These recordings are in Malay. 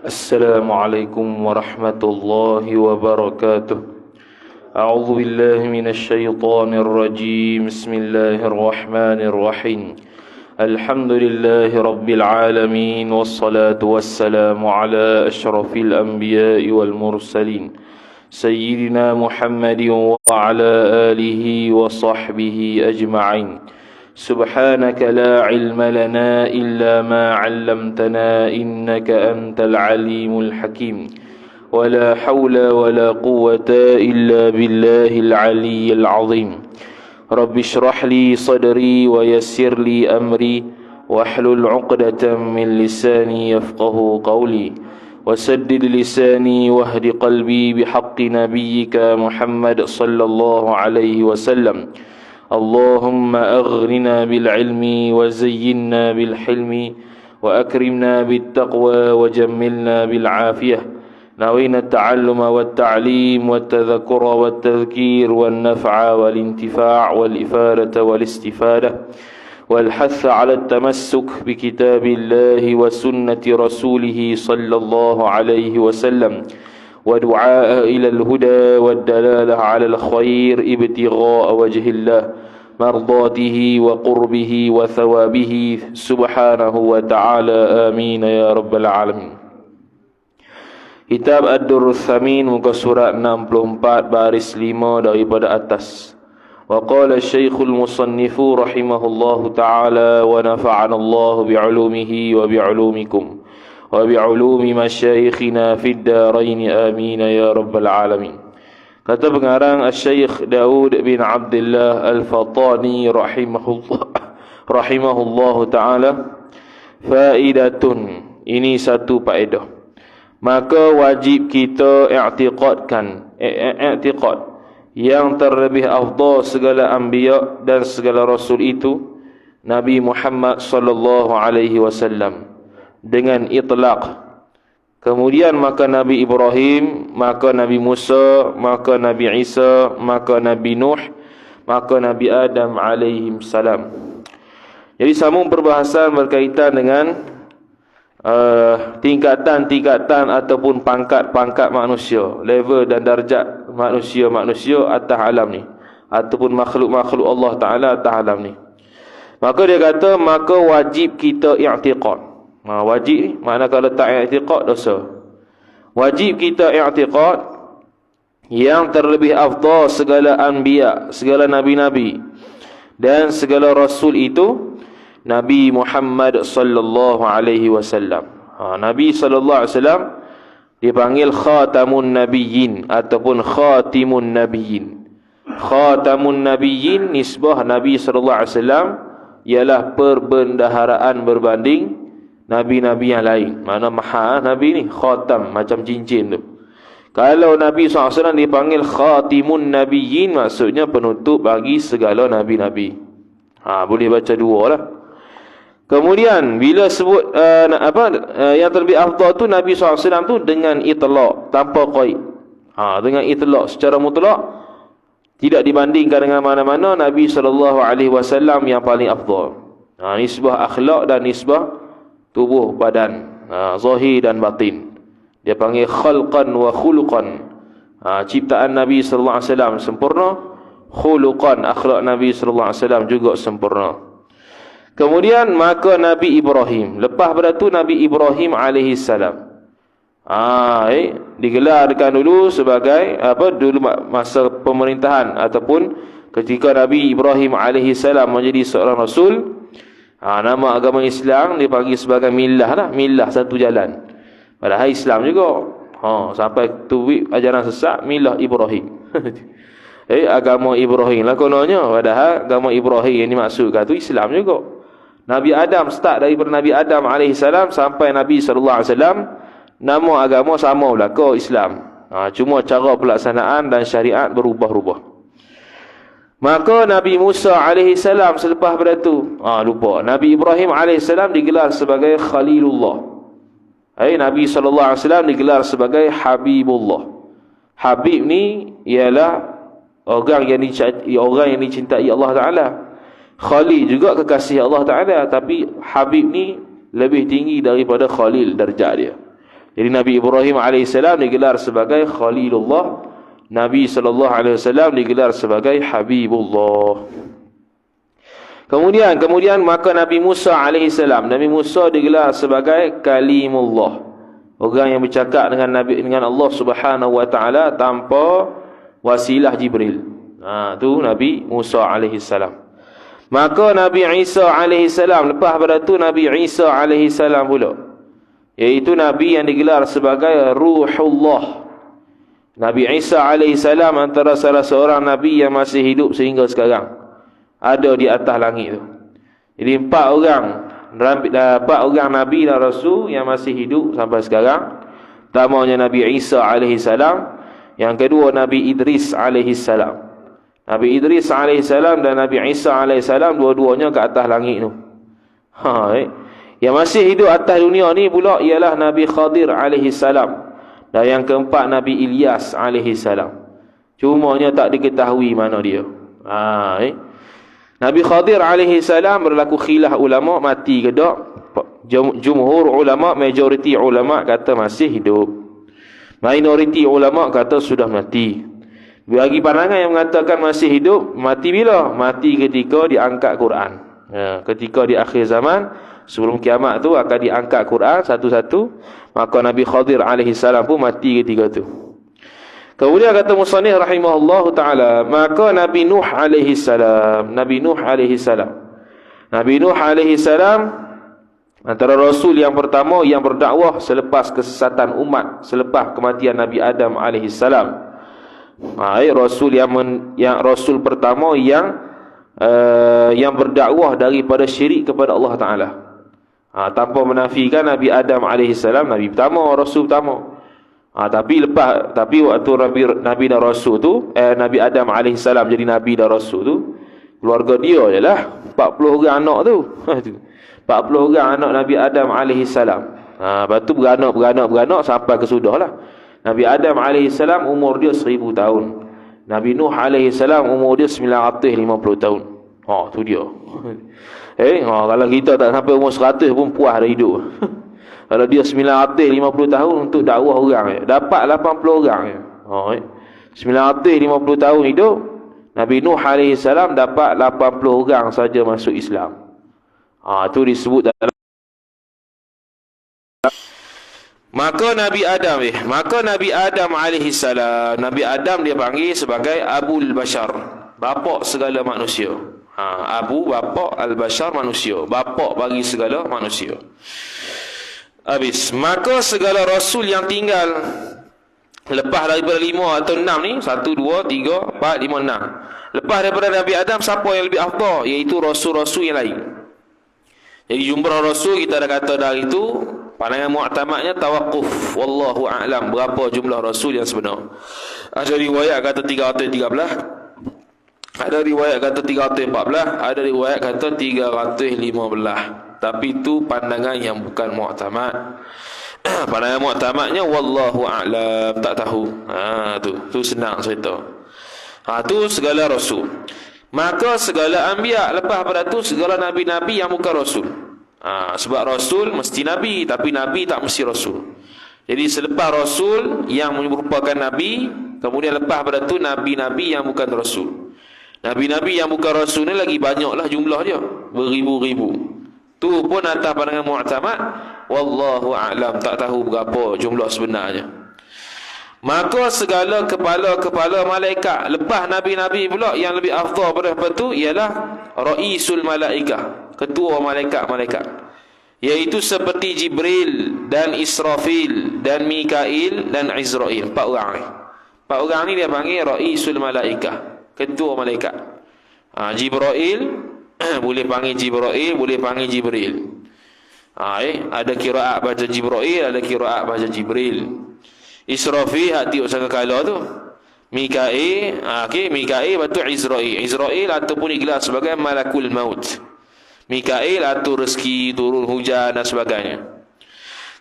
السلام عليكم ورحمة الله وبركاته. أعوذ بالله من الشيطان الرجيم. بسم الله الرحمن الرحيم. الحمد لله رب العالمين، والصلاة والسلام على أشرف الأنبياء والمرسلين سيدنا محمد وعلى آله وصحبه أجمعين. سبحانك لا علم لنا إلا ما علمتنا إنك أنت العليم الحكيم. ولا حول ولا قوة إلا بالله العلي العظيم. رب اشرح لي صدري ويسر لي أمري واحلل عقدة من لساني يفقه قولي وسدد لساني واهد قلبي بحق نبيك محمد صلى الله عليه وسلم. اللهم أغننا بالعلم وزينا بالحلم وأكرمنا بالتقوى وجملنا بالعافية. نوينا التعلم والتعليم والتذكر والتذكير والنفع والانتفاع والإفادة والاستفادة والحث على التمسك بكتاب الله وسنة رسوله صلى الله عليه وسلم، ودعاء إلى الهدى والدلالة على الخير ابتغاء وجه الله مرضاته وقربه وثوابه سبحانه وتعالى. آمين يا رب العالمين. Kitab Ad-Durrul Thamin, muka surat 64 baris 5 daripada atas. Wa qala Syekhul Musannifu rahimahullahu ta'ala wa nafa'ana Allah bi'ulumihi wa bi'ulumikum wa bi'ulumi masyayikhina fid darain. Amin ya rabbal alamin. Kata pengarang Syekh Daud bin Abdullah Al-Fatani rahimahullahu ta'ala, faidatun, ini satu faedah. Maka wajib kita i'tiqad yang terlebih afdal segala anbiya dan segala rasul itu Nabi Muhammad sallallahu alaihi wasallam dengan itlaq. Kemudian maka Nabi Ibrahim, maka Nabi Musa, maka Nabi Isa, maka Nabi Nuh, maka Nabi Adam alaihim salam. Jadi sambung perbahasan berkaitan dengan tingkatan-tingkatan ataupun pangkat-pangkat manusia, level dan darjat manusia-manusia atas alam ni, ataupun makhluk-makhluk Allah Ta'ala atas alam ni. Maka dia kata, maka wajib kita i'tiqad. Wajib makna kalau tak i'tiqad dosa. Wajib kita i'tiqad yang terlebih afdal segala anbiya, segala nabi-nabi dan segala rasul itu Nabi Muhammad sallallahu alaihi wasallam. Nabi sallallahu alaihi wasallam dipanggil khatamun nabiyyin ataupun khatimun nabiyyin. Khatamun nabiyyin nisbah Nabi sallallahu alaihi wasallam ialah perbendaharaan berbanding nabi-nabi yang lain. Mana maha nabi ni khatam macam cincin tu. Kalau Nabi SAW dipanggil khatimun nabiyyin, maksudnya penutup bagi segala nabi-nabi. Boleh baca dua lah. Kemudian bila sebut yang terlebih afdal tu Nabi SAW tu dengan itlaq, tanpa qaid. Dengan itlaq secara mutlak, tidak dibandingkan dengan mana-mana, Nabi SAW yang paling afdal. Nisbah akhlak dan nisbah tubuh badan, zahir dan batin. Dia panggil khalqan wa khuluqan. Ciptaan Nabi SAW sempurna, khuluqan, akhlak Nabi SAW juga sempurna. Kemudian maka Nabi Ibrahim, lepas pada tu Nabi Ibrahim alaihi salam. Digelarkan dulu sebagai dulu masa pemerintahan ataupun ketika Nabi Ibrahim alaihi salam menjadi seorang rasul. Nama agama Islam dipanggil sebagai millah lah, millah satu jalan. Padahal Islam juga. Sampai tu ajaran sesat millah Ibrahim. Agama Ibrahim lah kononnya. Padahal agama Ibrahim yang dimaksudkan tu Islam juga. Nabi Adam, start daripada Nabi Adam AS sampai Nabi SAW, nama agama sama belaka Islam. Cuma cara pelaksanaan dan syariat berubah-ubah. Maka Nabi Musa AS selepas pada tu, lupa, Nabi Ibrahim AS digelar sebagai Khalilullah. Nabi SAW digelar sebagai Habibullah. Habib ni ialah orang yang dicintai Allah Ta'ala. Khalil juga kekasih Allah Ta'ala, tapi Habib ni lebih tinggi daripada Khalil darjah dia. Jadi Nabi Ibrahim alaihissalam digelar sebagai Khalilullah, Nabi sallallahu alaihi wasallam digelar sebagai Habibullah. Kemudian maka Nabi Musa alaihissalam, Nabi Musa digelar sebagai Kalimullah, orang yang bercakap dengan Allah Subhanahu wa taala tanpa wasilah Jibril. Tu Nabi Musa alaihissalam. Maka Nabi Isa alaihissalam, lepas pada tu Nabi Isa alaihissalam pula, iaitu Nabi yang digelar sebagai Ruhullah. Nabi Isa alaihissalam antara salah seorang Nabi yang masih hidup sehingga sekarang, ada di atas langit tu. Jadi empat orang Nabi dan Rasul yang masih hidup sampai sekarang. Pertamanya Nabi Isa alaihissalam, yang kedua Nabi Idris alaihissalam. Nabi Idris alaihissalam dan Nabi Isa alaihissalam dua-duanya ke atas langit tu. Yang masih hidup atas dunia ni pula ialah Nabi Khadir alaihissalam, dan yang keempat Nabi Ilyas alaihissalam. Cumanya tak diketahui mana dia. Nabi Khadir alaihissalam berlaku khilaf ulama mati ke tak. Jumhur ulama, majoriti ulama kata masih hidup. Minoriti ulama kata sudah mati. Bagi pandangan yang mengatakan masih hidup, mati bila? Mati ketika diangkat Quran. Ketika di akhir zaman, sebelum kiamat tu akan diangkat Quran satu-satu, maka Nabi Khadir alaihissalam pun mati ketika tu. Kemudian kata musannif rahimahullah taala, maka Nabi Nuh alaihissalam, Nabi Nuh alaihissalam antara rasul yang pertama yang berdakwah selepas kesesatan umat, selepas kematian Nabi Adam alaihissalam. Rasul yang rasul pertama yang berdakwah daripada syirik kepada Allah Taala. Tanpa menafikan Nabi Adam alaihissalam Nabi pertama, rasul pertama. Tapi waktu Nabi dan Rasul tu, Nabi Adam alaihissalam jadi Nabi dan Rasul tu, keluarga dia ialah 40 orang anak tu. 40 orang anak Nabi Adam alaihissalam. Lepas tu beranak sampai ke sudahlah. Nabi Adam alaihissalam umur dia 1000 tahun. Nabi Nuh alaihissalam umur dia 950 tahun. Tu dia. Kalau kita tak sampai umur 100 pun puas dah hidup. Kalau dia 950 tahun untuk dakwah orang, dapat 80 orang. 950 tahun hidup, Nabi Nuh alaihissalam dapat 80 orang saja masuk Islam. Itu disebut dalam Maka Nabi Adam alaihissalam, Nabi Adam dia panggil sebagai Abul Bashar, bapa segala manusia. Abu, bapa, al-Bashar, manusia, bapa bagi segala manusia. Habis. Maka segala rasul yang tinggal lepas daripada 5 atau 6 ni, 1, 2, 3, 4, 5, 6, lepas daripada Nabi Adam, siapa yang lebih afdal? Iaitu rasul-rasul yang lain. Jadi jumlah rasul kita dah kata dari itu, pandangan mu'tamadnya tawakuf, wallahu a'lam, berapa jumlah rasul yang sebenar. Ada riwayat kata 313, ada riwayat kata 314, ada riwayat kata 315. Tapi itu pandangan yang bukan mu'tamad. Pandangan mu'tamadnya wallahu a'lam, tak tahu. Tu senang cerita. Tu segala rasul. Maka segala anbiya, lepas pada tu segala nabi-nabi yang bukan rasul. Sebab rasul mesti nabi, tapi nabi tak mesti rasul. Jadi selepas rasul yang merupakan nabi, kemudian lepas pada tu nabi-nabi yang bukan rasul. Nabi-nabi yang bukan rasul ni lagi banyaklah jumlah dia, beribu-ribu. Tu pun atas pandangan mu'tamad, wallahu a'lam, tak tahu berapa jumlah sebenarnya. Maka segala kepala-kepala malaikat lepas nabi-nabi pula yang lebih afdal pada itu ialah raisul malaikah, ketua malaikat-malaikat, iaitu seperti Jibril dan Israfil dan Mikail dan Izrail. 4 orang ni. 4 orang ni dia panggil raisul malaikah, ketua malaikat. Jibril boleh panggil Jibril, boleh panggil Jibril. Ada qiraat baca Jibril, ada qiraat baca Jibril. Israfil hati usaha kala tu. Mikail, Mikail batu Izrail. Izrail ataupun digelar sebagai malakul maut. Mikail atur rezeki, turun hujan dan sebagainya.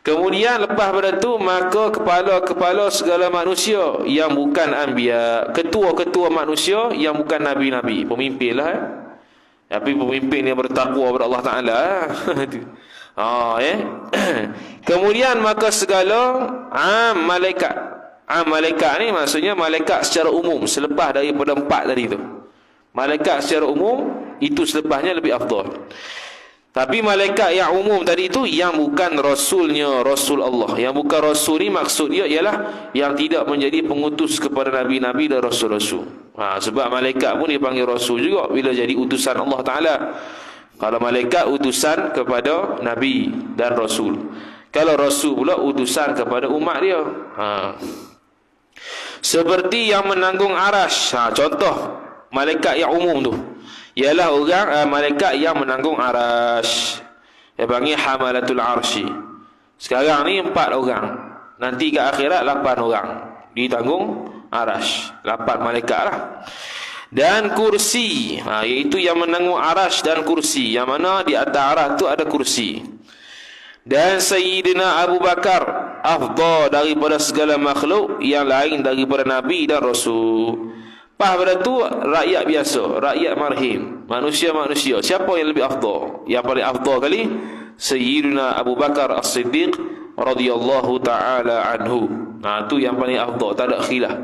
Kemudian lepas pada tu, maka kepala-kepala segala manusia yang bukan anbiya, ketua-ketua manusia yang bukan nabi-nabi, pemimpin lah. Tapi pemimpin yang bertakwa kepada Allah Ta'ala. Kemudian maka segala malaikat ni maksudnya malaikat secara umum selepas daripada 4 tadi tu. Malaikat secara umum itu selepasnya lebih afdal. Tapi malaikat yang umum tadi itu yang bukan rasulnya, rasul Allah. Yang bukan rasul ni maksud dia ialah yang tidak menjadi pengutus kepada nabi-nabi dan rasul-rasul. Sebab malaikat pun dipanggil rasul juga bila jadi utusan Allah Taala. Kalau malaikat utusan kepada nabi dan rasul. Kalau rasul pula utusan kepada umat dia. Seperti yang menanggung arash. Contoh malaikat yang umum tu ialah orang malaikat yang menanggung arash. Dia panggil hamalatul arsy. Sekarang ni 4 orang. Nanti ke akhirat 8 orang ditanggung arash. 8 malaikat lah. Dan kursi, iaitu yang menanggung arash dan kursi, yang mana di atas arash tu ada kursi. Dan Sayyidina Abu Bakar afdal daripada segala makhluk yang lain daripada Nabi dan Rasul. Pada tu rakyat biasa, rakyat marhim, manusia-manusia. Siapa yang lebih afdal? Yang paling afdal kali Sayyidina Abu Bakar As-Siddiq radhiyallahu taala anhu. Tu yang paling afdal, tak ada khilaf.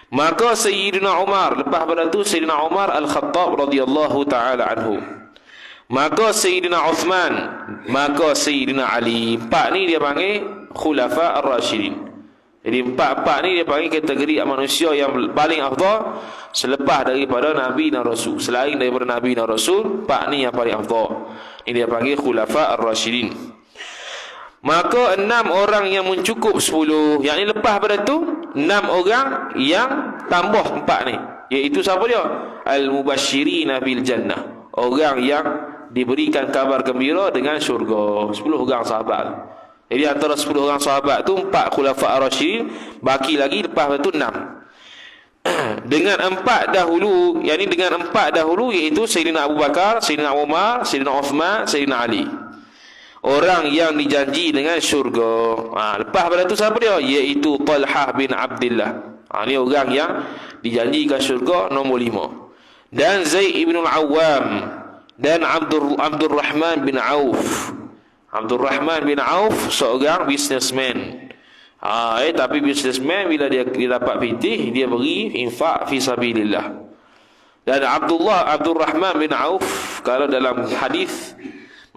Maka Sayyidina Umar, lepas pada tu Sayyidina Umar Al-Khattab radhiyallahu taala anhu. Maka Sayyidina Uthman, maka Sayyidina Ali. 4 ni dia panggil Khulafa Ar-Rasyidin. Jadi 4 ni dia panggil kategori manusia yang paling afdal selepas daripada Nabi dan Rasul. Selain daripada Nabi dan Rasul, 4 ni yang paling afdal. Ini dia panggil Khulafa Ar-Rasyidin. Maka 6 orang yang mencukup 10. Yang ni lepas pada tu 6 orang yang tambah 4 ni. Iaitu siapa dia? Al-Mubashirina bil Jannah. Orang yang diberikan kabar gembira dengan syurga. 10 orang sahabat. Jadi antara 10 orang sahabat tu 4 Khulafa Ar-Rasyidin, baki lagi lepas itu 6. Dengan 4 dahulu, yakni dengan 4 dahulu iaitu Sayyidina Abu Bakar, Sayyidina Umar, Sayyidina Uthman, Sayyidina Ali. Orang yang dijanji dengan syurga. Lepas pada itu siapa dia? Iaitu Talhah bin Abdullah. Ini orang yang dijanjikan syurga nombor 5. Dan Zaid ibn al-Awwam dan Abdul Rahman bin Auf. Abdul Rahman bin Auf seorang businessman. Tapi businessman bila dia dapat fitih, dia beri infak fi sabilillah. Dan Abdul Rahman bin Auf, kalau dalam hadis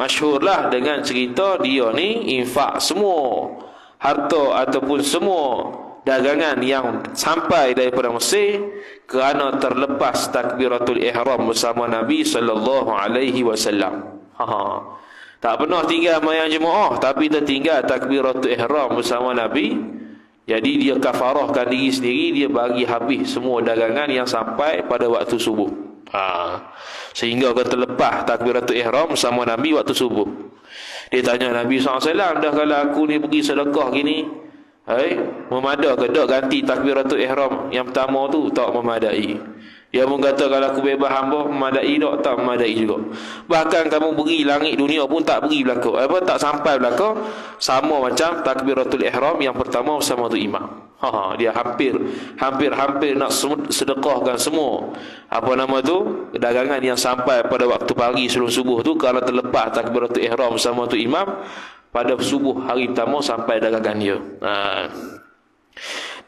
masyhurlah dengan cerita dia ni infak semua harta ataupun semua dagangan yang sampai daripada Mesir kerana terlepas takbiratul ihram bersama Nabi sallallahu alaihi wasallam. Tak pernah tinggal mayang jemaah, tapi tertinggal takbiratul ihram bersama Nabi. Jadi dia kafarahkan diri sendiri, dia bagi habis semua dagangan yang sampai pada waktu subuh. Sehingga dia terlepas takbiratul ihram bersama Nabi waktu subuh. Dia tanya Nabi SAW, dah kalau aku ni pergi sedekah gini, memadai ke tak ganti takbiratul ihram yang pertama tu? Tak memadai. Dia pun kata kalau aku bebas hamba memadai tak memadai juga. Bahkan kamu beri langit dunia pun tak beri belaka. Tak sampai belaka. Sama macam takbiratul ihram yang pertama bersama tu imam. Dia hampir nak sedekahkan semua dagangan yang sampai pada waktu pagi sebelum subuh tu, kalau terlepas takbiratul ihram bersama tu imam pada subuh hari pertama sampai dagangan dia.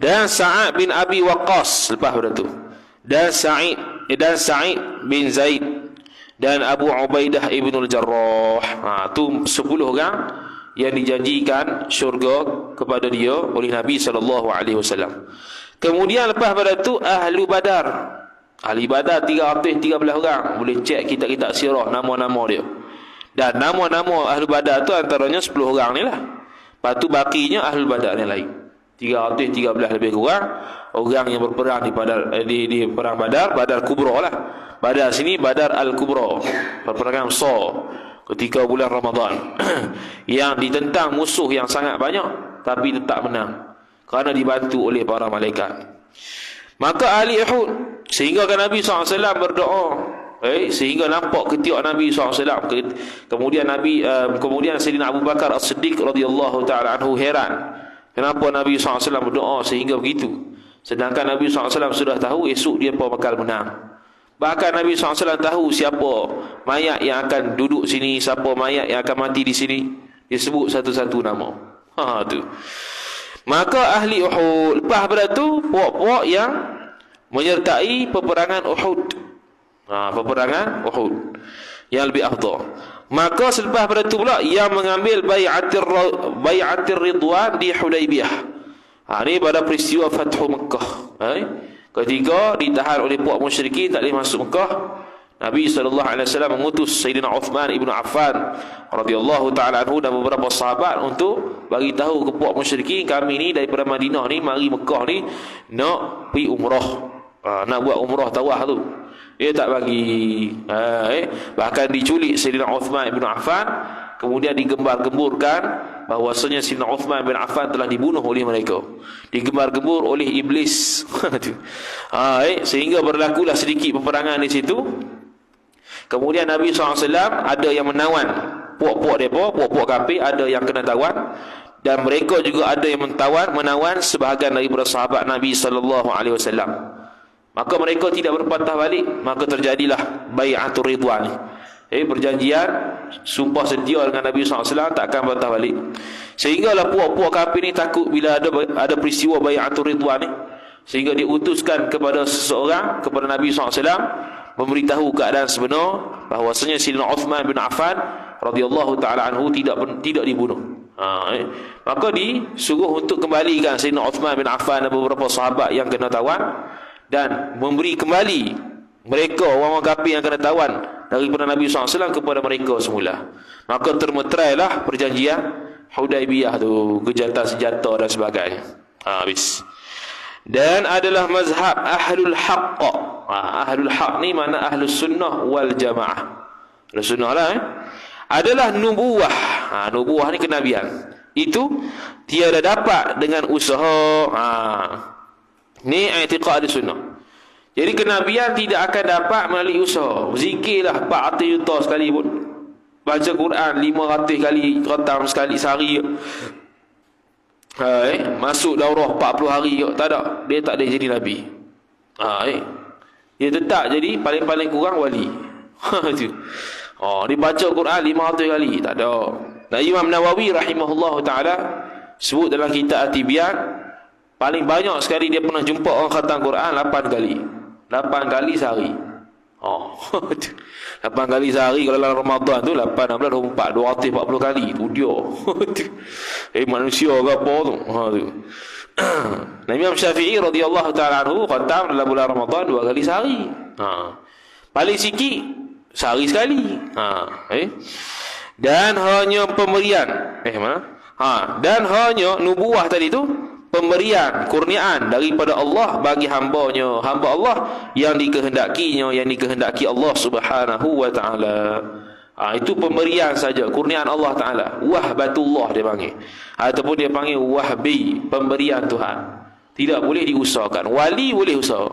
Dan Sa'ad bin Abi Waqqas lepas pada tu. Dan Sa'id bin Zaid dan Abu Ubaidah ibn al-Jarrah. Tu 10 orang yang dijanjikan syurga kepada dia oleh Nabi SAW. Kemudian lepas pada tu Ahlu Badar. Ahli Badar 313 orang. Boleh cek kitab-kitab sirah nama-nama dia. Dan nama-nama Ahlu Badar tu antaranya 10 orang ni lah. Lepas tu bakinya Ahlu Badar yang lain. 313 lebih kurang orang yang berperang di perang Badar Kubra lah. Badar sini Badar Al-Kubra, perperangan besar ketika bulan Ramadan yang ditentang musuh yang sangat banyak tapi tetap menang kerana dibantu oleh para malaikat. Maka ahli Uhud, sehingga kan Nabi SAW berdoa, sehingga nampak ketiak Nabi SAW. Kemudian kemudian Sayyidina Abu Bakar As-Siddiq radhiyallahu taala anhu heran, kenapa Nabi SAW berdoa sehingga begitu, sedangkan Nabi SAW sudah tahu esok dia bakal menang. Bahkan Nabi SAW tahu siapa mayat yang akan duduk sini, siapa mayat yang akan mati di sini. Dia sebut satu-satu nama. Tu. Maka ahli Uhud, lepas pada tu puak-puak yang menyertai peperangan Uhud. Peperangan Uhud yang lebih afdal. Maka selepas pada tu pula yang mengambil bai'atir ridwan di Hudaybiyah. Ini pada peristiwa Fathu Mekah. Ketika ditahan oleh puak musyrikin tak boleh masuk Mekah, Nabi SAW mengutus Sayyidina Uthman ibn Affan radhiyallahu ta'ala anhu dan beberapa sahabat untuk bagi tahu ke puak musyrikin, kami ni daripada Madinah ni mari Mekah ni nak pergi umrah. Nak buat umrah tawaf tu. Dia tak bagi. Bahkan diculik Sayyidina Uthman ibn Affan, kemudian digembar-gemburkan bahwasanya Sayyidina Uthman bin Affan telah dibunuh oleh mereka, digembar-gembur oleh iblis. Sehingga berlakulah sedikit peperangan di situ. Kemudian Nabi SAW ada yang menawan puak-puak mereka, puak-puak kafir, ada yang kena tawan, dan mereka juga ada yang menawan sebahagian daripada sahabat Nabi SAW. Maka mereka tidak berpatah balik, maka terjadilah bai'atur ridwan. Perjanjian sumpah setia dengan Nabi SAW tak akan patah balik. Sehinggalah puak-puak kafir ni takut bila ada peristiwa bai'atur ridwan ni, sehingga diutuskan kepada seseorang, kepada Nabi SAW, memberitahu keadaan sebenar bahawasanya Sayyidina Uthman bin Affan radhiyallahu ta'ala anhu tidak dibunuh. Maka disuruh untuk kembalikan Sayyidina Uthman bin Affan dan beberapa sahabat yang kena tawan, dan memberi kembali mereka orang-orang kafir yang kena tawan daripada Nabi SAW kepada mereka semula. Maka termeterailah perjanjian Hudaybiyah tu, gencatan senjata dan sebagainya. Habis. Dan adalah mazhab ahlul haqq. Ahlul haqq ni mana ahlus sunnah wal jamaah. Ahlus sunnah lah adalah nubuwah. Nubuwah ni kenabian. Itu tiada dapat dengan usaha. Ni i'tiqad sunnah. Jadi kenabian tidak akan dapat melalui usaha. Zikirlah 400 juta sekali pun, baca Quran 500 kali, khatam sekali sehari, masuk daurah 40 hari, tak ada. Dia tak ada jadi Nabi. Dia tetap jadi paling-paling kurang wali. Dia baca Quran 500 kali, tak ada. Dan Imam Nawawi rahimahullah ta'ala sebut dalam kitab At-Tibyan, paling banyak sekali dia pernah jumpa orang khatam Quran 8 kali. 8 kali sehari. 8 kali sehari kalau dalam Ramadan tu 8, 16, 24, 240 kali. Tu dia. Manusia ke apa tu? Imam Syafi'i radhiyallahu ta'ala anhu khatam dalam bulan Ramadan 2 kali sehari. Paling sikit sehari sekali. Dan hanya pemberian. Dan hanya nubuah tadi tu, pemberian, kurniaan daripada Allah bagi hamba-Nya, hamba Allah yang dikehendakinya, yang dikehendaki Allah Subhanahu wa ta'ala. Itu pemberian saja, kurniaan Allah Ta'ala. Wahbatullah dia panggil, ataupun dia panggil wahbi, pemberian Tuhan. Tidak boleh diusahakan. Wali boleh usaha.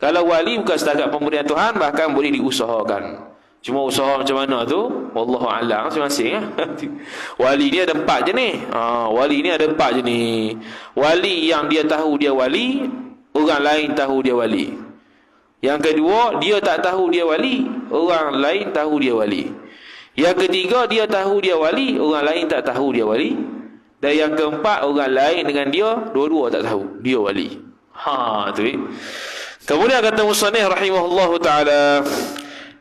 Kalau wali bukan setakat pemberian Tuhan, bahkan boleh diusahakan. Cuma usaha macam mana tu, wallahu a'lam, masing-masing. Wali ni ada 4 jenis. Wali ni ada 4 jenis. Wali yang dia tahu dia wali, orang lain tahu dia wali. Yang kedua, dia tak tahu dia wali, orang lain tahu dia wali. Yang ketiga, dia tahu dia wali, orang lain tak tahu dia wali. Dan yang keempat, orang lain dengan dia dua-dua tak tahu dia wali. Tu. Kemudian kata musannif rahimahullahu ta'ala,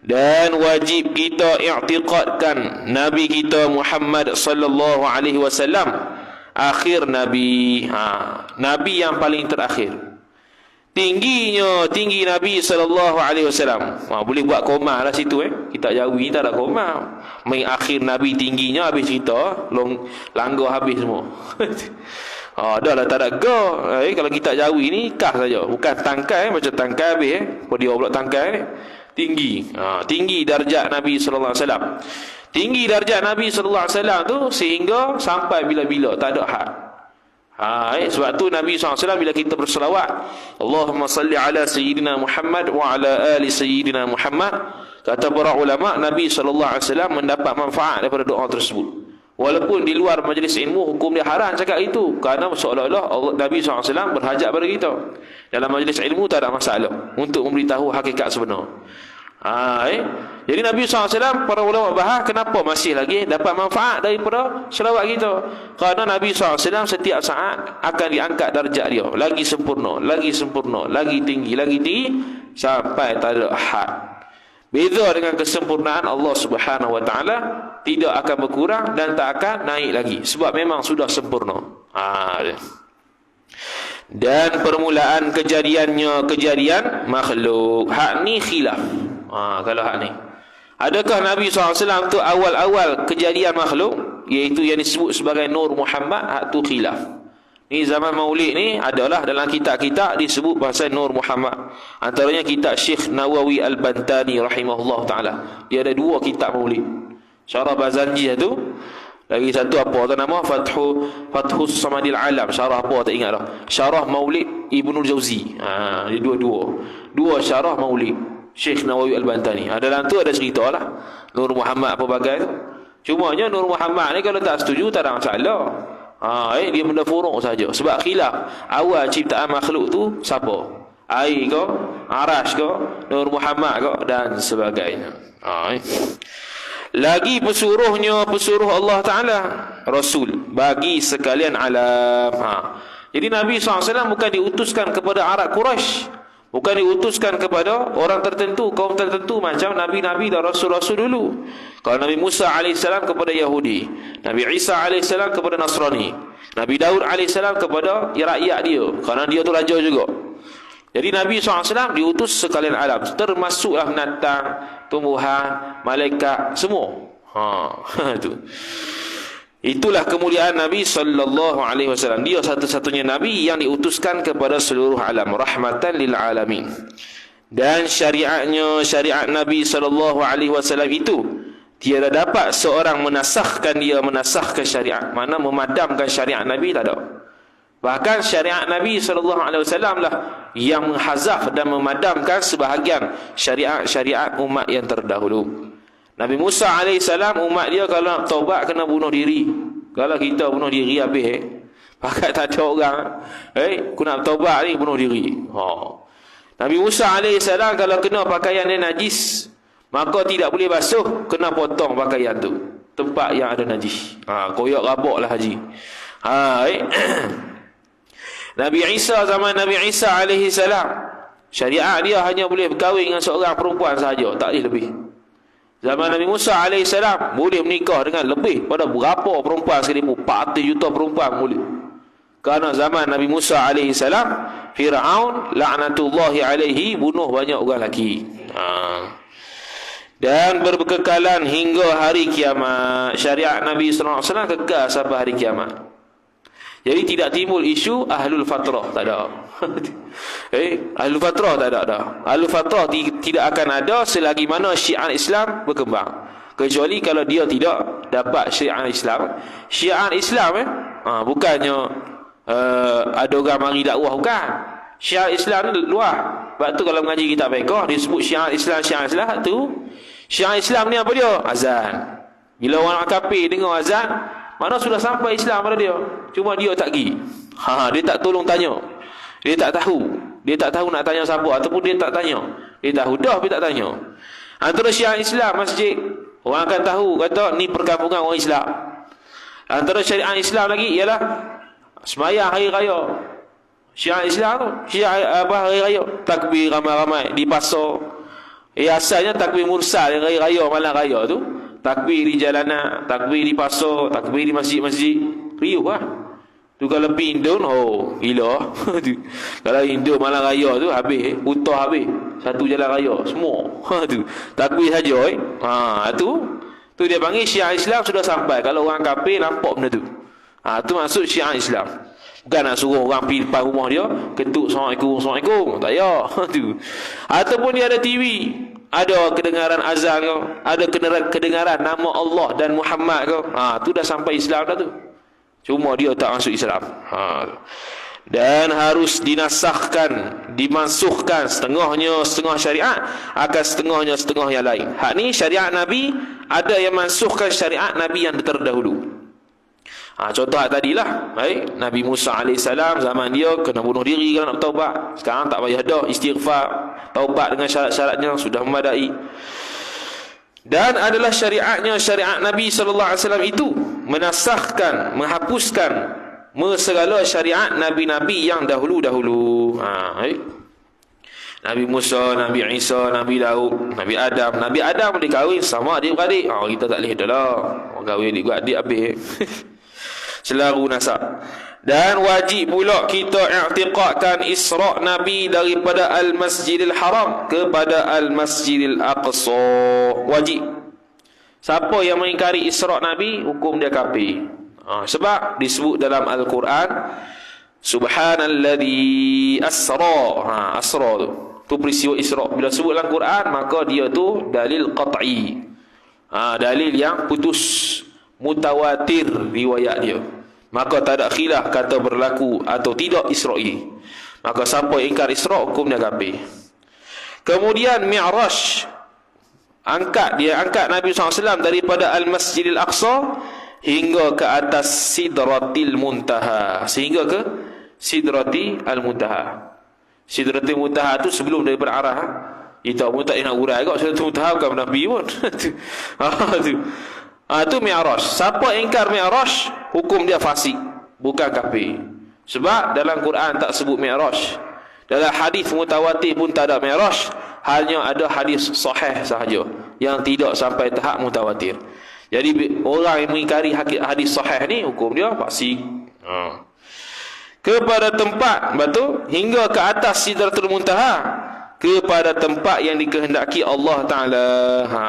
dan wajib kita i'tiqadkan Nabi kita Muhammad sallallahu alaihi wasallam akhir Nabi. Nabi yang paling terakhir. Tinggi Nabi sallallahu alaihi wasallam. Boleh buat koma lah situ. Kitab Jawi tak ada koma. Main akhir Nabi tingginya habis cerita, langgar habis semua. Dah lah tak ada go. Kalau kitab Jawi ni kah saja, bukan tangkai, macam tangkai habis dia pula tangkai. Tinggi darjat Nabi sallallahu alaihi wasallam. Tinggi darjat Nabi sallallahu alaihi wasallam tu sehingga sampai bila-bila tak ada had. Sebab tu Nabi SAW bila kita berselawat, Allahumma salli ala Sayyidina Muhammad wa ala ali Sayyidina Muhammad, kata para ulama, Nabi SAW mendapat manfaat daripada doa tersebut. Walaupun di luar majlis ilmu hukum dia haram cakap itu, kerana seolah-olah Nabi SAW berhajat pada kita. Dalam majlis ilmu tak ada masalah untuk memberitahu hakikat sebenar. Jadi Nabi SAW, para ulama bahas kenapa masih lagi dapat manfaat daripada selawat kita. Kerana Nabi SAW setiap saat akan diangkat darjat dia, lagi sempurna, lagi tinggi, sampai tak ada had. Beza dengan kesempurnaan Allah Subhanahu Wa Taala, tidak akan berkurang dan tak akan naik lagi, sebab memang sudah sempurna. Dan permulaan kejadiannya kejadian makhluk. Hak ni khilaf. Kalau hak ni, adakah Nabi SAW tu awal-awal kejadian makhluk, iaitu yang disebut sebagai Nur Muhammad? Hak tu khilaf. Ni zaman Maulid ni adalah dalam kitab-kitab disebut pasal Nur Muhammad. Antaranya kitab Syekh Nawawi Al-Bantani rahimahullah taala. Dia ada 2 kitab Maulid. Syarah Bazanji tu, lagi satu apa tu nama, Fathus Samadil Alam. Syarah apa tak ingat dah. Syarah Maulid Ibnul Jauzi. Dia dua syarah Maulid Syekh Nawawi Al-Bantani. Dalam tu ada cerita lah Nur Muhammad apa bagai tu. Cumanya Nur Muhammad ni kalau tak setuju tak ada masalah. Dia benda furuk saja. Sebab khilaf awal ciptaan makhluk tu siapa? Air ke, Arash ke, Nur Muhammad ke, dan sebagainya. Lagi pesuruh Allah Ta'ala Rasul bagi sekalian alam. Jadi Nabi SAW bukan diutuskan kepada Arab Quraisy, bukan diutuskan kepada orang tertentu, kaum tertentu macam Nabi-Nabi dan Rasul-Rasul dulu. Kalau Nabi Musa AS kepada Yahudi, Nabi Isa AS kepada Nasrani, Nabi Daud AS kepada rakyat dia, kerana dia tu raja juga. Jadi Nabi SAW diutus sekalian alam, termasuklah binatang, tumbuhan, malaikat, semua. Itulah kemuliaan Nabi SAW. Dia satu-satunya Nabi yang diutuskan kepada seluruh alam, rahmatan lil alamin. Dan syariat Nabi SAW itu tiada dapat seorang menasahkan syariat. Mana memadamkan syariat Nabi, tak ada. Bahkan syariat Nabi SAW lah yang menghazaf dan memadamkan sebahagian syariat umat yang terdahulu. Nabi Musa AS, umat dia kalau nak taubat kena bunuh diri. Kalau kita bunuh diri habis pakat tak ada orang aku nak taubat ni bunuh diri. Nabi Musa AS kalau kena pakaian dia najis, maka tidak boleh basuh, kena potong pakaian tu tempat yang ada najis. Koyak rabak lah haji. Nabi Isa, zaman Nabi Isa AS, syariat dia hanya boleh berkahwin dengan seorang perempuan sahaja, tak boleh lebih. Zaman Nabi Musa AS boleh menikah dengan lebih pada berapa perempuan sekalipun, 400 juta perempuan boleh. Kerana zaman Nabi Musa AS, Fir'aun la'natullahi alaihi bunuh banyak orang lelaki. Dan berkekalan hingga hari kiamat. Syariat Nabi SAW kekal sampai hari kiamat. Jadi tidak timbul isu ahlul fatrah, tak ada. Ahlul fatrah tak ada dah. Ahlul fatrah tidak akan ada selagi mana syiar Islam berkembang. Kecuali kalau dia tidak dapat syiar Islam. Syiar Islam bukannya ada orang mari dakwah, bukan. Syiar Islam ni luar. Sebab tu kalau mengaji kitab fiqh disebut syiar Islam tu. Syiar Islam ni apa dia? Azan. Bila orang kafir dengar azan, mana sudah sampai Islam pada dia, cuma dia tak pergi. Dia tak tolong tanya. Dia tak tahu. Dia tak tahu nak tanya siapa, ataupun dia tak tanya. Dia tahu dah tapi tak tanya. Antara syiar Islam masjid, orang akan tahu kata ni perkampungan orang Islam. Antara syariat Islam lagi ialah sembahyang hari raya. Syiar Islam tu, syiar hari raya, takbir ramai-ramai di pasar. Asalnya takbir mursal yang hari raya, malam raya tu. Takbir di jalanan, takbir di pasar, takbir di masjid-masjid. Riuh lah. Tu kalau pergi Indon, gila. Kalau Indon malam raya tu habis, utah habis. Satu jalan raya, semua. Tu takbir saja. Tu dia panggil syiar Islam sudah sampai. Kalau orang kafir nampak benda tu. Tu maksud syiar Islam. Bukan nak suruh orang pergi depan rumah dia, ketuk Assalamualaikum. Tak payah. Tu. Ataupun dia ada TV, ada kedengaran azan kau, ada kedengaran nama Allah dan Muhammad kau, tu dah sampai Islam dah tu. Cuma dia tak masuk Islam. Dan harus dinasahkan, dimansuhkan, setengah syariat akan setengah yang lain. Hak ni syariat Nabi, ada yang mansuhkan syariat Nabi yang terdahulu. Contoh tadilah, baik, Nabi Musa AS zaman dia kena bunuh diri kalau nak bertaubat. Sekarang tak payah dah, istighfar, taubat dengan syarat-syaratnya sudah memadai. Dan adalah syariatnya, syariat Nabi SAW itu menasahkan, menghapuskan segala syariat Nabi-Nabi yang dahulu-dahulu. Nabi Musa, Nabi Isa, Nabi Daud, Nabi Adam. Nabi Adam dia kahwin sama adik-beradik. Kita tak boleh dah lah, orang kahwin adik-beradik habis. Selaru nasab. Dan wajib pula kita i'tiqadkan Isra' Nabi daripada Al-Masjidil Haram kepada Al-Masjidil Aqsa. Wajib. Siapa yang mengingkari Isra' Nabi, hukum dia kafir. Sebab disebut dalam Al-Quran, Subhanalladzi asra. Asra tu peristiwa Isra'. Bila sebut dalam Quran, maka dia tu dalil qat'i. Dalil yang putus, mutawatir riwayat dia. Maka tak ada khilaf kata berlaku atau tidak Isra' ini. Maka siapa ingkar Isra', hukumnya kafir. Kemudian Mi'raj, dia angkat Nabi SAW daripada Al-Masjidil Aqsa hingga ke atas Sidratil Muntaha, sehingga ke Sidratil Muntaha. Sidratil Muntaha tu sebelum daripada arah. Kita pun tak nak urai kot, Sidratil Muntaha bukan Nabi pun. Itu Mi'raj. Siapa ingkar Mi'raj, hukum dia fasik, bukan kafir. Sebab dalam Quran tak sebut Mi'raj. Dalam hadis mutawatir pun tak ada Mi'raj. Hanya ada hadis sahih sahaja yang tidak sampai tahap mutawatir. Jadi orang yang mengingkari hadis sahih ni, hukum dia fasik. Kepada tempat, betul, hingga ke atas Sidratul Muntaha, kepada tempat yang dikehendaki Allah Ta'ala.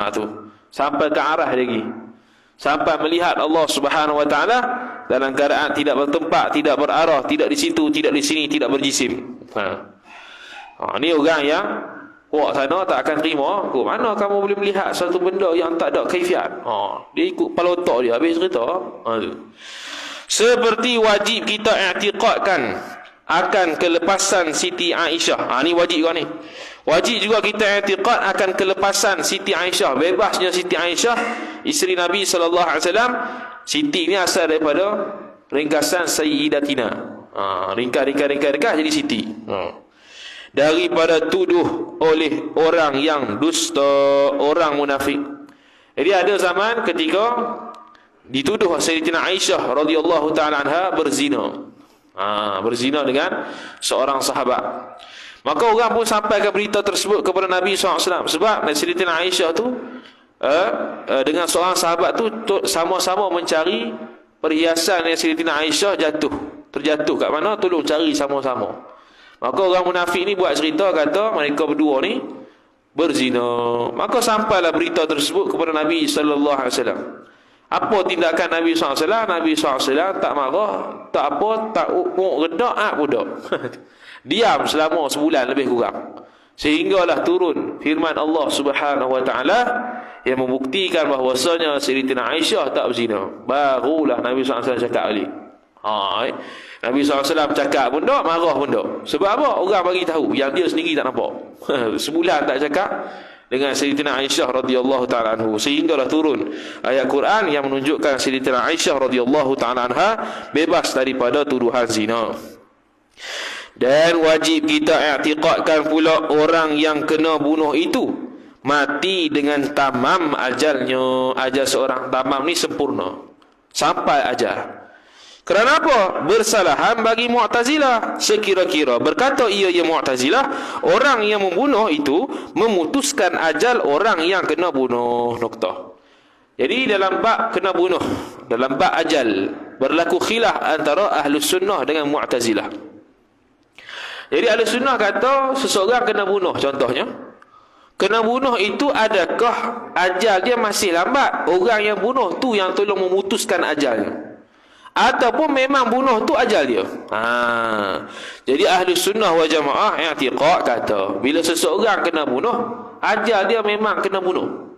Tu sampai ke arah lagi, sampai melihat Allah Subhanahu Wa Ta'ala dalam keadaan tidak bertempat, tidak berarah, tidak di situ, tidak di sini, tidak berjisim. Ni orang yang awak sana tak akan terima. Kok mana kamu boleh melihat satu benda yang tak ada kaifiat? Dia ikut kepala otak dia, habis cerita. Seperti wajib kita i'tiqadkan akan kelepasan Siti Aisyah. Ni wajib kan ni. Wajib juga kita i'tiqad akan kelepasan Siti Aisyah, bebasnya Siti Aisyah, isteri Nabi SAW. Siti ni asal daripada ringkasan Sayyidatina. Ringkas jadi Siti. Daripada tuduh oleh orang yang dusta, orang munafik. Jadi ada zaman ketika dituduh Sayyidatina Aisyah radhiyallahu ta'ala anha berzina. Berzina dengan seorang sahabat. Maka orang pun sampaikan berita tersebut kepada Nabi SAW. Sebab Sayyidatina Aisyah tu dengan seorang sahabat tu sama-sama mencari perhiasan yang Sayyidatina Aisyah terjatuh kat mana, tolong cari sama-sama. Maka orang munafik ni buat cerita, kata mereka berdua ni berzina. Maka sampailah berita tersebut kepada Nabi SAW. Apa tindakan Nabi SAW? Nabi SAW tak marah, tak apa, tak redak budak. Diam selama sebulan lebih kurang. Sehinggalah turun firman Allah Subhanahu Wa Ta'ala yang membuktikan bahawasanya Sayyidatina Aisyah tak berzina. Barulah Nabi SAW cakap balik. Nabi SAW cakap pun tak, marah pun tak. Sebab apa? Orang bagi tahu yang dia sendiri tak nampak. Sebulan tak cakap dengan Sayyidatina Aisyah radhiyallahu ta'ala anhu, sehinggalah turun ayat Quran yang menunjukkan Sayyidatina Aisyah radhiyallahu ta'ala anha bebas daripada tuduhan zina. Dan wajib kita i'tiqadkan pula orang yang kena bunuh itu mati dengan tamam ajalnya. Ajal seorang tamam ni sempurna sampai ajal. Kerana apa? Bersalahan bagi Mu'tazilah. Sekira-kira berkata ia Mu'tazilah, orang yang membunuh itu memutuskan ajal orang yang kena bunuh. Noktah. Jadi dalam bab kena bunuh, dalam bab ajal, berlaku khilaf antara Ahlus Sunnah dengan Mu'tazilah. Jadi Ahlus Sunnah kata seseorang kena bunuh, contohnya kena bunuh itu adakah ajal dia masih lambat, orang yang bunuh tu yang tolong memutuskan ajalnya, ataupun memang bunuh tu ajal dia. Jadi Ahli Sunnah wal Jamaah i'tiqad kata bila seseorang kena bunuh, ajal dia memang kena bunuh.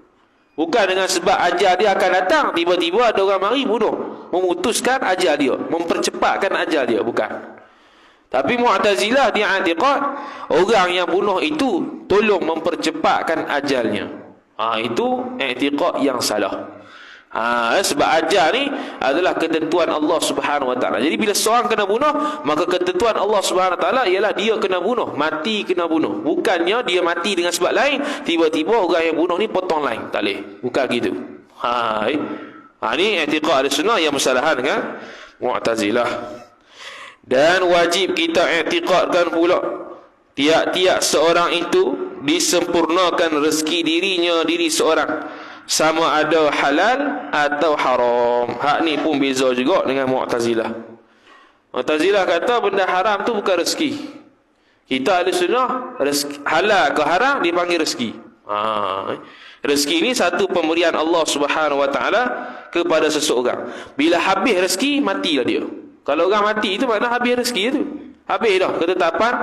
Bukan dengan sebab ajal dia akan datang, tiba-tiba ada orang mari bunuh, memutuskan ajal dia, mempercepatkan ajal dia, bukan. Tapi Mu'tazilah dia i'tiqad orang yang bunuh itu tolong mempercepatkan ajalnya. Itu i'tiqad yang salah. Sebab ajal ni adalah ketentuan Allah Subhanahu Wa Taala. Jadi bila seorang kena bunuh, maka ketentuan Allah Subhanahu Wa Taala ialah dia kena bunuh, mati kena bunuh. Bukannya dia mati dengan sebab lain, tiba-tiba orang yang bunuh ni potong lain. Tak boleh. Bukan gitu. Ni i'tiqad Ahlussunnah yang bersalahan dengan Mu'tazilah. Dan wajib kita i'tiqadkan pula tiap-tiap seorang itu disempurnakan rezeki diri seorang, sama ada halal atau haram. Hak ni pun beza juga dengan Mu'tazilah. Mu'tazilah kata benda haram tu bukan rezeki. Kita Ahlussunnah, halal ke haram dipanggil rezeki. Rezeki ni satu pemberian Allah Subhanahu Wa Taala kepada seseorang. Bila habis rezeki, matilah dia. Kalau orang mati itu makna habis rezeki itu. Habis dah ketetapan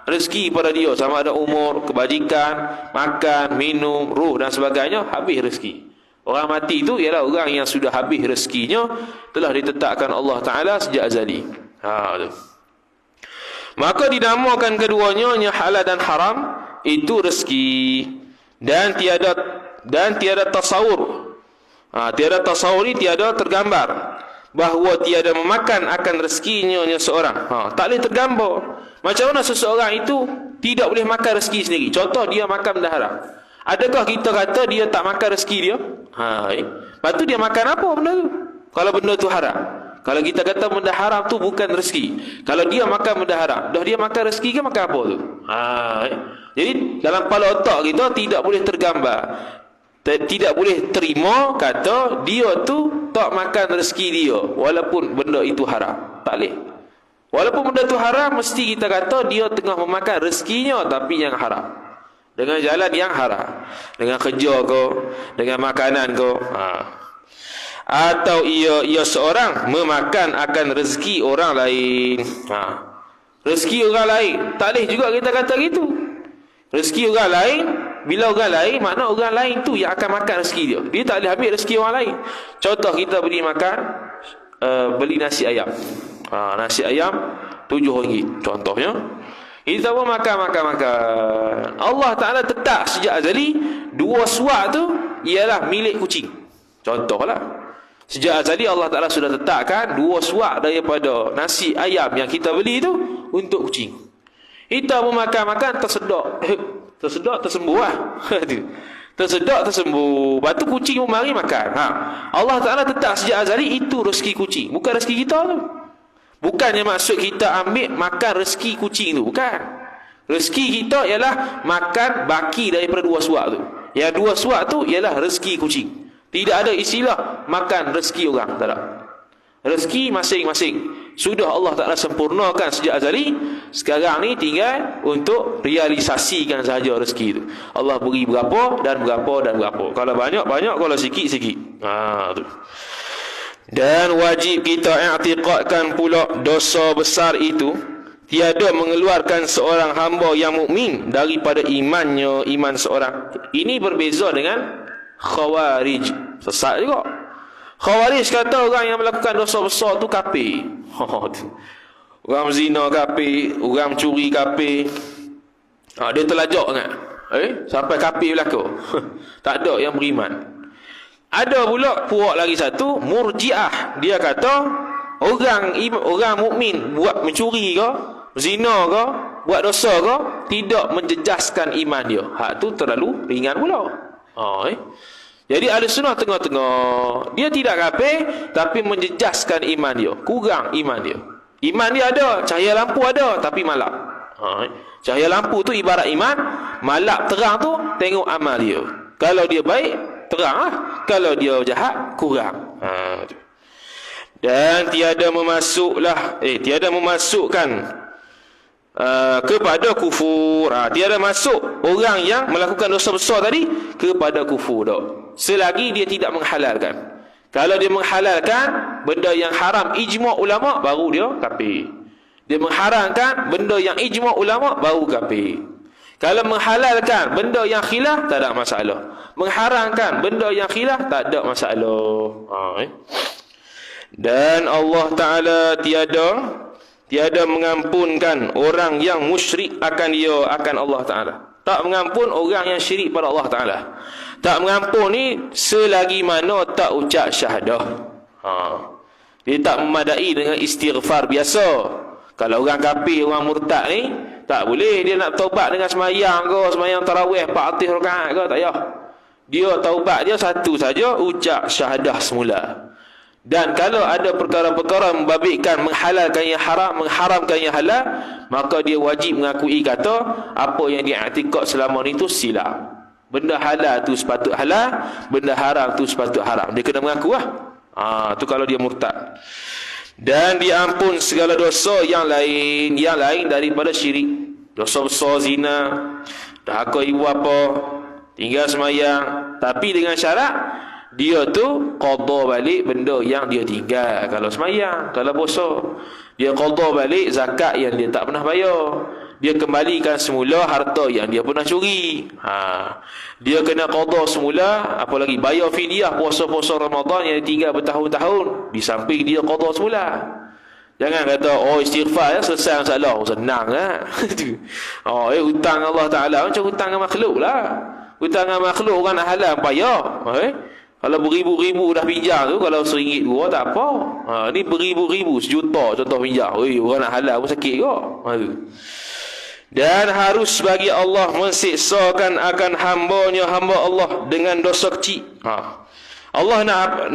rezeki pada dia, sama ada umur, kebajikan, makan, minum, ruh dan sebagainya, habis rezeki. Orang mati itu ialah orang yang sudah habis rezekinya, telah ditetapkan Allah Ta'ala sejak azali. Maka dinamakan keduanya halal dan haram itu rezeki. Dan tiada tasawur. Tiada tasawur ni tiada tergambar bahawa tiada memakan akan rezekinya seorang. Tak boleh tergambar. Macam mana seseorang itu tidak boleh makan rezeki sendiri? Contoh, dia makan benda haram. Adakah kita kata dia tak makan rezeki dia? Lepas tu dia makan apa benda tu? Kalau benda tu haram. Kalau kita kata benda haram tu bukan rezeki, kalau dia makan benda haram, dah dia makan rezeki ke makan apa tu? Jadi dalam kepala otak kita tidak boleh tergambar, tidak boleh terima kata dia tu tak makan rezeki dia walaupun benda itu haram. Tak boleh. Walaupun benda itu haram, mesti kita kata dia tengah memakan rezekinya tapi yang haram, dengan jalan yang haram, dengan kerja kau, dengan makanan kau. Atau ia seorang memakan akan rezeki orang lain. Rezeki orang lain, tak boleh juga kita kata gitu. Rezeki orang lain, bila orang lain, makna orang lain tu yang akan makan rezeki dia. Dia tak boleh ambil rezeki orang lain. Contoh, kita beli makan, beli nasi ayam. Nasi ayam RM7 contohnya. Kita pun makan. Allah Ta'ala tetap sejak azali 2 suap tu ialah milik kucing. Contohlah, sejak azali Allah Ta'ala sudah tetapkan 2 suap daripada nasi ayam yang kita beli tu untuk kucing. Kita pun makan, tersedak, tersembuh lah. Tersedak, tersembuh. Lepas tu kucing pun mari makan. Allah Ta'ala tetap sejak azali itu rezeki kucing, bukan rezeki kita tu. Bukannya maksud kita ambil makan rezeki kucing tu, bukan. Rezeki kita ialah makan baki daripada 2 suap tu. Yang 2 suap tu ialah rezeki kucing. Tidak ada istilah makan rezeki orang, tak ada. Rezeki masing-masing sudah Allah Ta'ala sempurnakan sejak azali. Sekarang ni tinggal untuk realisasikan sahaja rezeki itu. Allah beri berapa dan berapa dan berapa. Kalau banyak, kalau sikit-sikit. Tu. Dan wajib kita i'tiqadkan pula dosa besar itu tiada mengeluarkan seorang hamba yang mukmin daripada iman seorang. Ini berbeza dengan Khawarij. Sesat juga. Khawarij kata orang yang melakukan dosa besar tu kafir. Orang zina kafir, orang mencuri kafir. Dia terlajak sangat. Sampai kafir belaka. Tak ada yang beriman. Ada pula puak lagi satu, Murji'ah. Dia kata orang mukmin buat mencuri ke, zina ke, buat dosa ke, tidak menjejaskan iman dia. Hak tu terlalu ringan pula. Jadi Ahlussunnah tengah-tengah. Dia tidak kafir tapi menjejaskan iman dia, kurang iman dia. Iman dia ada, cahaya lampu ada tapi malap. Cahaya lampu tu ibarat iman, malap terang tu tengok amal dia. Kalau dia baik, terang lah. Kalau dia jahat, kurang. Dan tiada memasukkan kepada kufur. Tiada masuk orang yang melakukan dosa besar tadi kepada kufur dah, selagi dia tidak menghalalkan. Kalau dia menghalalkan benda yang haram ijma' ulama', baru dia kafir. Dia mengharamkan benda yang ijma' ulama', baru kafir. Kalau menghalalkan benda yang khilaf, tak ada masalah. Mengharamkan benda yang khilaf, tak ada masalah. Dan Allah Ta'ala tiada mengampunkan orang yang musyrik akan Allah Ta'ala. Tak mengampun orang yang syirik pada Allah Ta'ala. Tak mengampun ni selagi mana tak ucap syahadah. Dia tak memadai dengan istighfar biasa. Kalau orang kafir, orang murtad ni, tak boleh dia nak taubat dengan semayang ke, semayang tarawih 40 rakaat ke, tak payah. Dia taubat dia satu saja, ucap syahadah semula. Dan kalau ada perkara-perkara membabitkan, menghalalkan yang haram, mengharamkan yang halal, maka dia wajib mengakui kata apa yang dia i'tikad selama ni tu silap. Benda halal tu sepatut halal, benda haram tu sepatut haram. Dia kena mengaku lah. Tu kalau dia murtad. Dan diampun segala dosa yang lain daripada syirik. Dosa besar zina, dahaka ibu bapa, tinggal semayang, tapi dengan syarat dia tu qada balik benda yang dia tinggal. Kalau semayang, kalau puasa, dia qada balik zakat yang dia tak pernah bayar. Dia kembalikan semula harta yang dia pernah curi. Dia kena qada semula, apa lagi bayar fidyah puasa-puasa Ramadan yang dia tinggal bertahun-tahun, di samping dia qada semula. Jangan kata istighfar ya selesai masalah. Senang lah. Hutang Allah Ta'ala macam hutang dengan makhluk lah. Hutang dengan makhluk orang nak halal payah. Kalau beribu-ribu dah pinjam tu, kalau RM1 2 tak apa. Ni beribu-ribu, sejuta contoh pinjam. Orang nak halal pun sakit kok. Dan harus bagi Allah mensiksakan akan hamba Allah dengan dosa kecil. Allah nak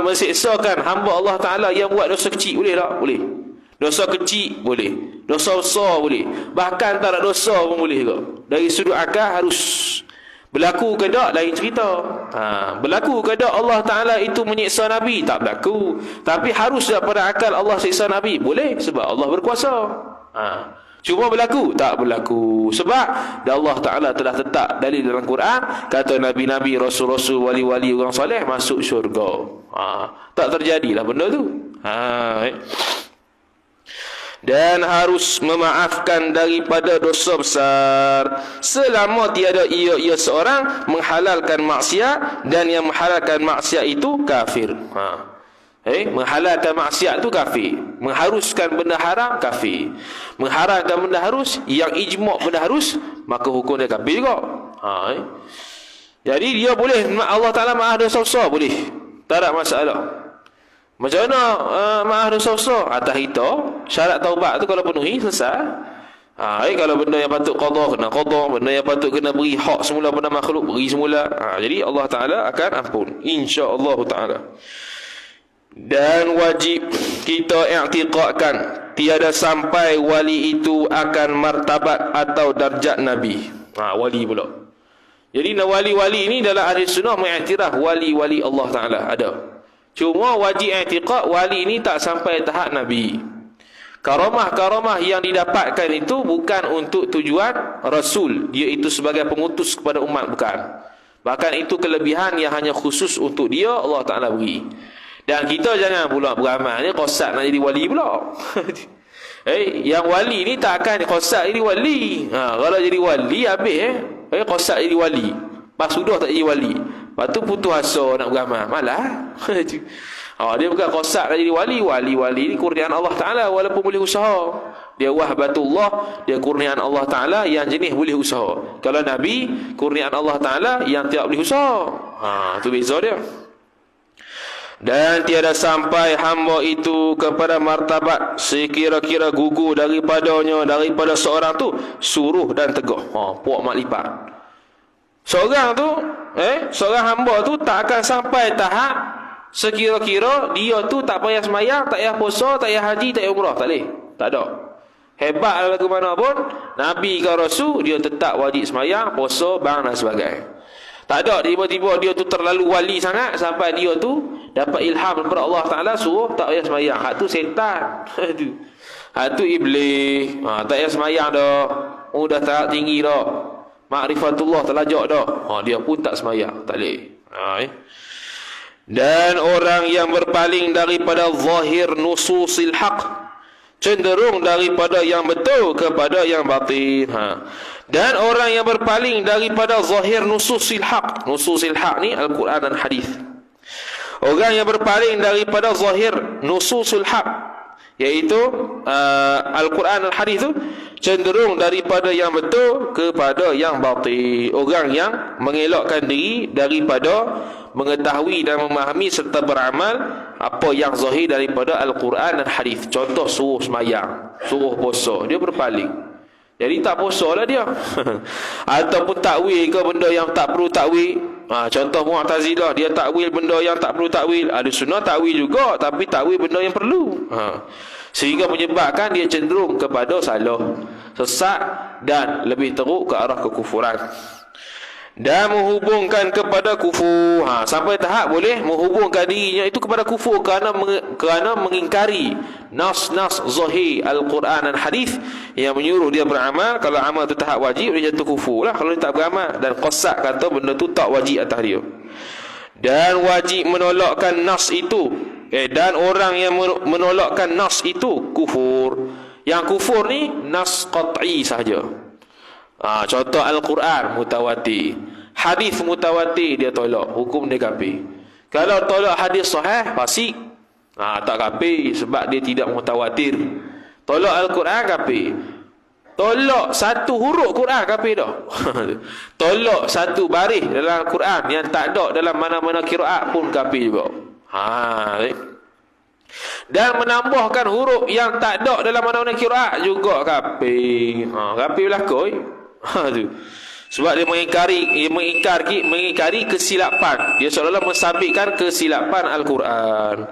mensiksakan hamba Allah Ta'ala yang buat dosa kecil, boleh tak? Boleh. Dosa kecil boleh, dosa besar boleh, bahkan tak ada dosa pun boleh kok. Dari sudut akal harus berlaku ke tak lain cerita. Berlaku ke tak Allah Ta'ala itu menyiksa Nabi? Tak berlaku. Tapi harus daripada akal Allah siksa Nabi? Boleh, sebab Allah berkuasa. Cuma berlaku? Tak berlaku. Sebab Allah Ta'ala telah tetap dalil dalam Quran, kata Nabi-Nabi, Rasul-Rasul, wali-wali orang soleh masuk syurga. Tak terjadilah benda tu. Dan harus memaafkan daripada dosa besar selama tiada ia seorang menghalalkan maksiat, dan yang menghalalkan maksiat itu kafir. Menghalalkan maksiat itu kafir, mengharuskan benda haram kafir, mengharamkan benda harus, yang ijma' benda harus, maka hukum dia kafir juga. Jadi dia boleh, Allah Ta'ala maaf dosa besar, boleh, tak ada masalah. Macam mana maaf dosa besar? Atas kita syarat taubat tu kalau penuhi, selesai. Kalau benda yang patut qada, kena qada. Benda yang patut kena beri hak semula pada makhluk, beri semula. Jadi Allah Ta'ala akan ampun, insya-Allah Ta'ala. Dan wajib kita i'tiqadkan tiada sampai wali itu akan martabat atau darjat Nabi. Wali pula. Jadi wali-wali ini dalam ahli sunnah mengiktiraf wali-wali Allah Ta'ala ada. Cuma wajib i'tiqad wali ini tak sampai tahap Nabi. Karamah-karamah yang didapatkan itu bukan untuk tujuan Rasul, dia itu sebagai pengutus kepada umat, bukan. Bahkan itu kelebihan yang hanya khusus untuk dia Allah Ta'ala beri. Dan kita jangan pula beramal ni qasad nak jadi wali pula. Yang wali ni tak akan qasad jadi wali. Kalau jadi wali habis qasad jadi wali. Pas sudah tak jadi wali. Lepas tu putus asa nak beramal. Malah. Dia bukan qasad nak jadi wali. Wali ni kurniaan Allah Ta'ala walaupun boleh usaha. Dia wahbatullah, dia kurniaan Allah Ta'ala yang jenis boleh usaha. Kalau Nabi, kurniaan Allah Ta'ala yang tidak boleh usaha. Tu beza dia. Dan tiada sampai hamba itu kepada martabat sekira-kira gugur daripadanya, daripada seorang tu suruh dan teguh. Puak mak lipat. Seorang tu seorang hamba tu tak akan sampai tahap sekira-kira dia tu tak payah semayang, tak payah puasa, tak payah haji, tak payah umrah. Tak boleh. Tak ada. Hebat lagu mana pun, Nabi ke Rasul, dia tetap wajib semayang, puasa, bang dan sebagainya. Tak ada tiba-tiba dia tu terlalu wali sangat sampai dia tu dapat ilham daripada Allah Ta'ala suruh tak payah semayang. Hak tu setan. Hak tu iblis. Tak payah semayang dah. Dah tahap tinggi dah. Ma'rifatullah terlajak dah. Dia pun tak semayang. Tak boleh. Dan orang yang berpaling daripada zahir nususil haq, cenderung daripada yang betul kepada yang batin. Dan orang yang berpaling daripada zahir nususil haq. Nususil haq ni Al-Quran dan hadis. Orang yang berpaling daripada zahir nususul haq, iaitu Al-Quran dan hadis tu, cenderung daripada yang betul kepada yang batil. Orang yang mengelakkan diri daripada mengetahui dan memahami serta beramal apa yang zahir daripada Al-Quran dan hadis. Contoh suruh semayang, suruh puasa, dia berpaling, jadi tak puasa lah dia. Ataupun takwil ke benda yang tak perlu takwil. Contoh Mu'tazilah, dia takwil benda yang tak perlu takwil. Ahli Sunnah takwil juga, tapi takwil benda yang perlu. Sehingga menyebabkan dia cenderung kepada salah, sesat dan lebih teruk ke arah kekufuran dan menghubungkan kepada kufur. Sampai tahap boleh menghubungkan dirinya itu kepada kufur kerana mengingkari nas-nas zahir Al-Quran dan hadis yang menyuruh dia beramal. Kalau amal itu tahap wajib, dia jatuh kufur lah kalau dia tak beramal. Dan qasad kata benda tu tak wajib atas dia, dan wajib menolakkan nas itu. Dan orang yang menolakkan nas itu kufur. Yang kufur ni nas qat'i sahaja. Contoh Al-Quran mutawatir, hadis mutawatir dia tolak, hukum dia kafir. Kalau tolak hadis sahih fasik, tak kafir sebab dia tidak mutawatir. Tolak Al-Quran kafir. Tolak satu huruf Quran kafir dah. Tolak satu baris dalam Al-Quran yang tak ada dalam mana-mana qiraat pun kafir juga. Dan menambahkan huruf yang tak ada dalam mana-mana qiraat juga kafir. Kafir belakang. Sebab dia mengingkari kesilapan. Dia seolah-olah mensabitkan kesilapan Al-Quran.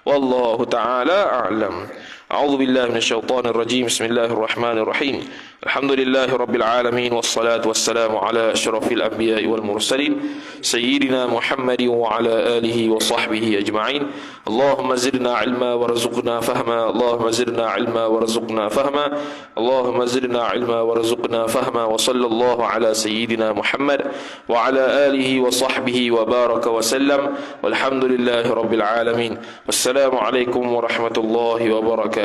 Wallahu ta'ala a'lam. A'udzu billahi minasyaitonir rajim. Bismillahirrahmanirrahim. Alhamdulillahi rabbil alamin, wassalatu wassalamu ala asyrafil anbiya'i wal mursalin sayyidina Muhammadin wa ala alihi wa sahbihi ajma'in. Allahumma zidna ilma warzuqna fahma. Allahumma zidna ilma warzuqna fahma. Allahumma zidna ilma warzuqna fahma. Wa sallallahu ala sayyidina Muhammad wa ala alihi wa sahbihi wa baraka wa sallam. Walhamdulillahi rabbil alamin. Wassalamu alaikum warahmatullahi wabarakatuh.